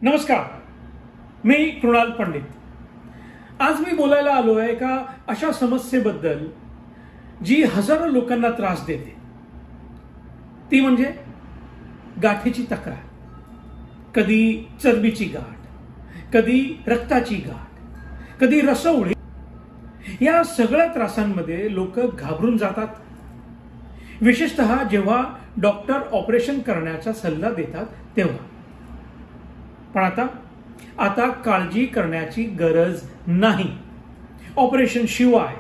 नमस्कार, मी कृणाल पंडित. आज मी बोलायला आलो आहे एका अशा समस्येबद्दल जी हजारो लोकांना त्रास देते. ती म्हणजे गाठीची तक्रार. कधी चरबीची गाठ, कधी रक्ताची गाठ, कधी रसवळी. या सगळ्या त्रासांमध्ये लोक घाबरून जातात, विशेषतः जेव्हा डॉक्टर ऑपरेशन करण्याचा सल्ला देतात तेव्हा. पण आता काळजी करण्याची गरज नाही. ऑपरेशन शिवाय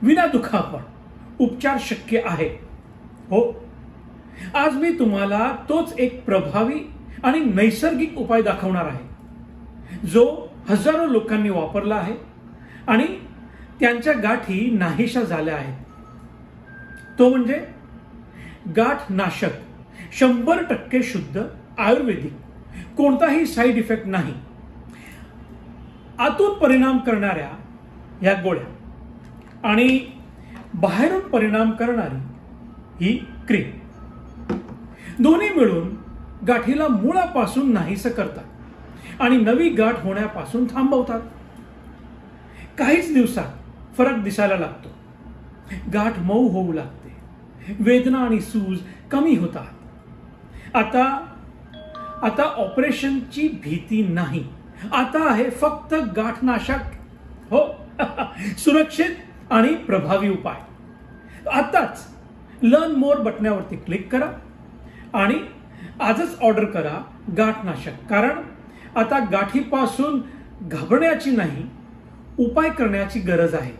विना दुखापत उपचार शक्य आहे. हो, आज मी तुम्हाला तोच एक प्रभावी आणि नैसर्गिक उपाय दाखवणार आहे, जो हजारो लोकांनी वापरला आहे आणि त्यांच्या गाठी नाहीशा झाल्या आहेत. तो म्हणजे गाठ नाशक, 100% शुद्ध आयुर्वेदिक, कोणताही साईड इफेक्ट नाही, आतून परिणाम करणाऱ्या या गोळ्या आणि बाहेरून परिणाम करणारी ही क्रीम, दोन्ही मिळून गाठीला मुळापासून नाहीसं करतात आणि नवी गाठ होण्यापासून थांबवतात. काहीच दिवसात फरक दिसायला लागतो. गाठ मऊ होऊ लागते, वेदना आणि सूज कमी होतात. आता ऑपरेशनची भीती नाही. आता आहे फक्त गाठनाशक. हो, सुरक्षित आणि प्रभावी उपाय. आताच लर्न मोर बटनावरती क्लिक करा आणि आजच ऑर्डर करा गाठनाशक. कारण आता गाठीपासून घाबरण्याची नाही, उपाय करण्याची गरज आहे.